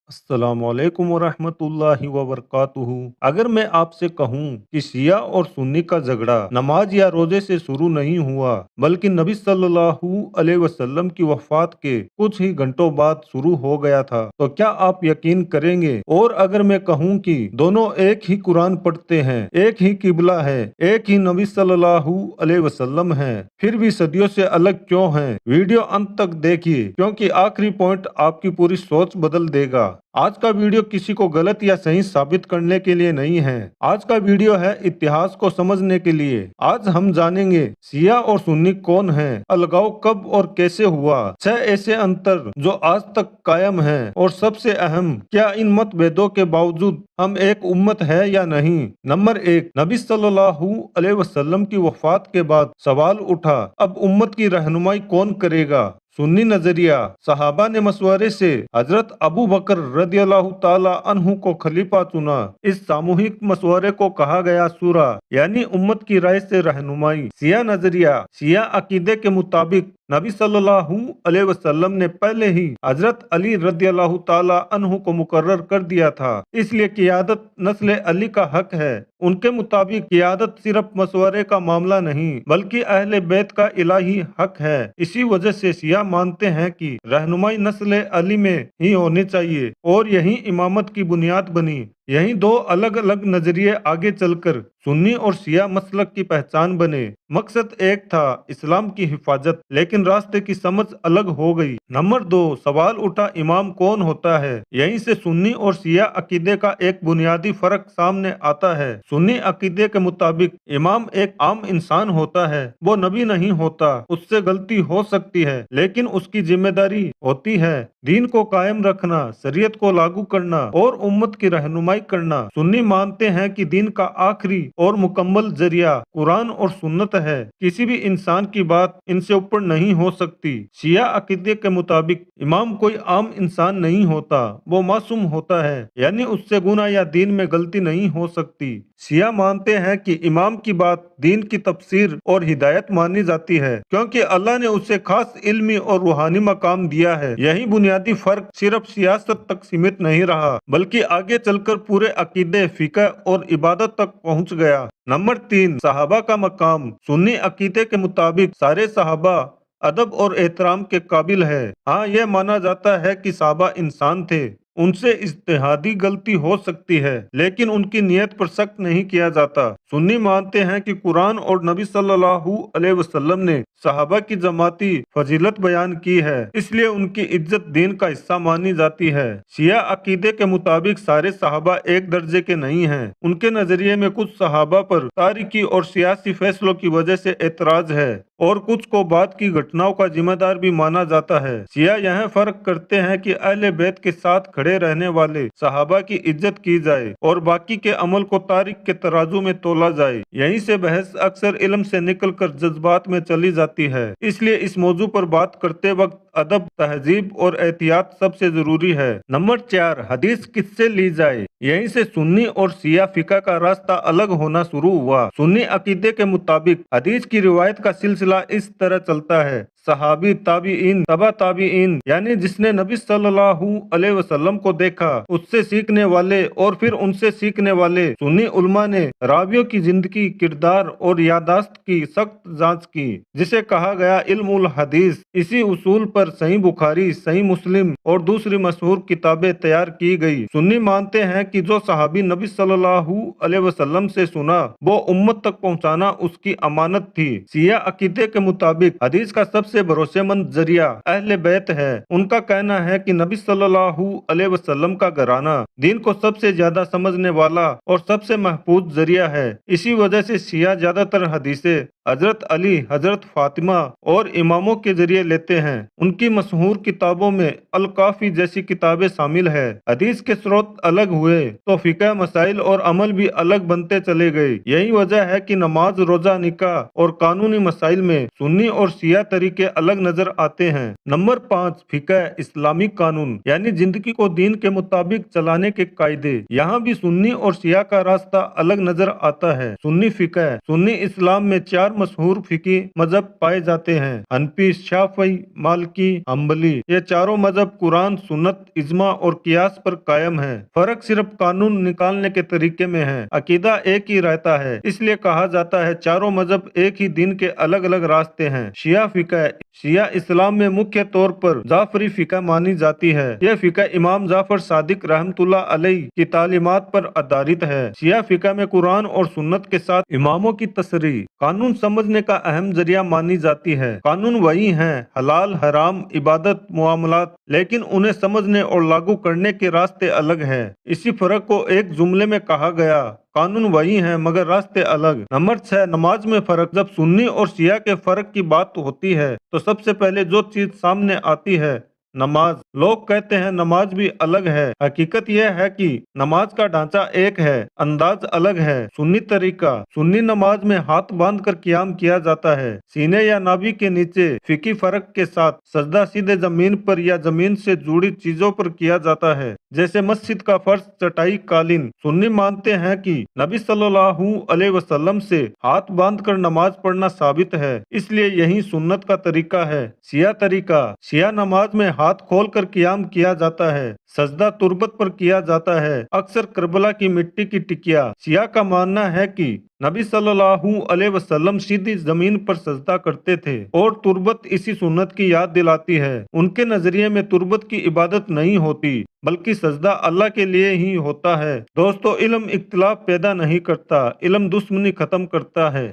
अस्सलाम वालेकुम वरहमतुल्लाहि वबरकातुहू। अगर मैं आपसे कहूं कि शिया और सुन्नी का झगड़ा नमाज या रोजे से शुरू नहीं हुआ बल्कि नबी सल्लल्लाहु अलैहि वसल्लम की वफात के कुछ ही घंटों बाद शुरू हो गया था, तो क्या आप यकीन करेंगे? और अगर मैं कहूं कि दोनों एक ही कुरान पढ़ते हैं, एक ही किबला है, एक ही नबी सल्लल्लाहु अलैहि वसल्लम है, फिर भी सदियों से अलग क्यों हैं? वीडियो अंत तक देखिए, क्योंकि आखिरी पॉइंट आपकी पूरी सोच बदल देगा। आज का वीडियो किसी को गलत या सही साबित करने के लिए नहीं है। आज का वीडियो है इतिहास को समझने के लिए। आज हम जानेंगे शिया और सुन्नी कौन हैं, अलगाव कब और कैसे हुआ, 6 ऐसे अंतर जो आज तक कायम हैं, और सबसे अहम, क्या इन मतभेदों के बावजूद हम एक उम्मत है या नहीं। नंबर 1, नबी सल्लल्लाहु अलैहि वसल्लम की वफात के बाद सवाल उठा, अब उम्मत की रहनुमाई कौन करेगा। सुन्नी नजरिया, सहाबा ने मशवरे से हजरत अबू बकर रदियल्लाहु ताला अन्हु को खलीफा चुना। इस सामूहिक मशवरे को कहा गया सूरा, यानी उम्मत की राय से रहनुमाई। शिया नजरिया, शिया अकीदे के मुताबिक नबी सल्लल्लाहु अलैहि वसल्लम ने पहले ही हजरत अली रदियल्लाहु ताला अन्हु को मुकर्रर कर दिया था, इसलिए क़ियादत नस्ल अली का हक है। उनके मुताबिक क़ियादत सिर्फ मशवरे का मामला नहीं बल्कि अहले बैत का इलाही हक है। इसी वजह से शिया मानते हैं कि रहनुमाई नस्ल अली में ही होनी चाहिए और यही इमामत की बुनियाद बनी। यही दो अलग अलग नजरिए आगे चलकर सुन्नी और शिया मसलक की पहचान बने। मकसद एक था, इस्लाम की हिफाजत, लेकिन रास्ते की समझ अलग हो गई। नंबर 2, सवाल उठा, इमाम कौन होता है। यहीं से सुन्नी और शिया अकीदे का एक बुनियादी फर्क सामने आता है। सुन्नी अकीदे के मुताबिक इमाम एक आम इंसान होता है, वो नबी नहीं होता। उससे गलती हो सकती है लेकिन उसकी जिम्मेदारी होती है दीन को कायम रखना, शरीयत को लागू करना और उम्मत की रहनुमाई करना। सुन्नी मानते हैं कि दीन का आखिरी और मुकम्मल जरिया कुरान और सुन्नत है। किसी भी इंसान की बात इनसे ऊपर नहीं हो सकती। शिया अकीदे के मुताबिक इमाम कोई आम इंसान नहीं होता, वो मासूम होता है, यानी उससे गुनाह या दीन में गलती नहीं हो सकती। शिया मानते हैं कि इमाम की बात दीन की तफसीर और हिदायत मानी जाती है, क्योंकि अल्लाह ने उसे खास इल्मी और रूहानी मकाम दिया है। यही बुनियादी फर्क सिर्फ सियासत तक सीमित नहीं रहा बल्कि आगे चलकर पूरे अकीदे, फिक़ह और इबादत तक पहुंच गया। नंबर 3, सहाबा का मकाम। सुन्नी अकीदे के मुताबिक सारे सहाबा अदब और एहतराम के काबिल है। हाँ, यह माना जाता है कि सहाबा इंसान थे, उनसे इज्तिहादी गलती हो सकती है, लेकिन उनकी नियत पर शक नहीं किया जाता। सुन्नी मानते हैं कि कुरान और नबी सल्लल्लाहु अलैहि वसल्लम ने सहाबा की जमाती फजीलत बयान की है, इसलिए उनकी इज्जत दीन का हिस्सा मानी जाती है। शिया अकीदे के मुताबिक सारे सहाबा एक दर्जे के नहीं हैं। उनके नजरिए में कुछ सहाबा पर तारीकी और सियासी फैसलों की वजह से एतराज है और कुछ को बाद की घटनाओं का जिम्मेदार भी माना जाता है। शिया यह फर्क करते हैं कि अहले बैत के साथ खड़े रहने वाले सहाबा की इज्जत की जाए और बाकी के अमल को तारीख के तराजू में तोला जाए। यहीं से बहस अक्सर इल्म से निकलकर जज्बात में चली जाती है, इसलिए इस मौजू पर बात करते वक्त अदब, तहजीब और एहतियात सबसे जरूरी है। नंबर 4, हदीस किससे ली जाए। यहीं से सुन्नी और शिया फिका का रास्ता अलग होना शुरू हुआ। सुन्नी अकीदे के मुताबिक हदीस की रिवायत का सिलसिला इस तरह चलता है, सहाबी, ताबीइन, तबा ताबीइन, यानी जिसने नबी सल्लल्लाहु अलैहि वसल्लम को देखा, उससे सीखने वाले और फिर उनसे सीखने वाले। सुन्नी उलमा ने रावियों की जिंदगी, किरदार और यादाश्त की सख्त जांच की, जिसे कहा गया इल्मुल हदीस। इसी उसूल पर सही बुखारी, सही मुस्लिम और दूसरी मशहूर किताबें तैयार की गई। सुन्नी मानते हैं कि जो सहाबी नबी सल्लल्लाहु अलैहि वसल्लम से सुना, वो उम्मत तक पहुंचाना उसकी अमानत थी। शिया अकीदे के मुताबिक हदीस का सबसे भरोसेमंद जरिया अहले बैत है। उनका कहना है कि नबी सल्लल्लाहु अलैहि वसल्लम का घराना दीन को सबसे ज्यादा समझने वाला और सबसे महफूज जरिया है। इसी वजह से शिया ज्यादातर हदीसें हजरत अली, हजरत फातिमा और इमामों के जरिए लेते हैं। उनकी मशहूर किताबों में अल काफी जैसी किताबें शामिल है। हदीस के स्रोत अलग हुए तो फिक़ह मसाइल और अमल भी अलग बनते चले गए। यही वजह है कि नमाज, रोजा, निकाह और कानूनी मसाइल में सुन्नी और शिया तरीके अलग नजर आते हैं। नंबर 5, फिक़ह, इस्लामी कानून, यानी जिंदगी को दीन के मुताबिक चलाने के कायदे। यहाँ भी सुन्नी और शिया का रास्ता अलग नजर आता है। सुन्नी फिक़ह, सुन्नी इस्लाम में 4 मशहूर फिकी मजहब पाए जाते हैं, हनफी, शाफई, मालिकी मालिकी, हम्बली, ये चारों मजहब कुरान, सुन्नत, इज्मा और कियास पर कायम है। फर्क सिर्फ कानून निकालने के तरीके में है। अकीदा एक ही रहता है। इसलिए कहा जाता है चारों मजहब एक ही दिन के अलग अलग रास्ते हैं। शिया इस्लाम में मुख्य तौर पर जाफरी फिका मानी जाती है। यह फिका इमाम जाफर सादिक रहमतुल्लाह अलैह की तालीमात पर आधारित है। शिया फिका में कुरान और सुन्नत के साथ इमामों की तशरीह कानून समझने का अहम जरिया मानी जाती है। कानून वही हैं, हलाल, हराम, इबादत, मुआमलात, लेकिन उन्हें समझने और लागू करने के रास्ते अलग हैं। इसी फर्क को एक जुमले में कहा गया, कानून वही है मगर रास्ते अलग। नंबर 6, नमाज में फर्क। जब सुन्नी और शिया के फर्क की बात होती है तो सबसे पहले जो चीज सामने आती है नमाज। लोग कहते हैं नमाज भी अलग है। हकीकत यह है कि नमाज का ढांचा एक है, अंदाज अलग है। सुन्नी तरीका, सुन्नी नमाज में हाथ बांध कर कियाम किया जाता है, सीने या नाभि के नीचे। फिकी फर्क के साथ सजदा सीधे जमीन पर या जमीन से जुड़ी चीजों पर किया जाता है, जैसे मस्जिद का फर्श, चटाई, कालीन। सुन्नी मानते हैं कि नबी सल्लल्लाहु अलैहि वसल्लम से हाथ बांध कर नमाज पढ़ना साबित है, इसलिए यही सुन्नत का तरीका है। शिया तरीका, शिया नमाज में हाथ खोल कर कियाम किया जाता है, सजदा तुरबत पर किया जाता है, अक्सर करबला की मिट्टी की टिकिया। शिया का मानना है कि नबी सल्लल्लाहु अलैहि वसल्लम सीधी जमीन पर सजदा करते थे और तुरबत इसी सुन्नत की याद दिलाती है। उनके नजरिए में तुरबत की इबादत नहीं होती बल्कि सजदा अल्लाह के लिए ही होता है। दोस्तों, इल्म इख्तिलाफ पैदा नहीं करता, इल्म दुश्मनी खत्म करता है।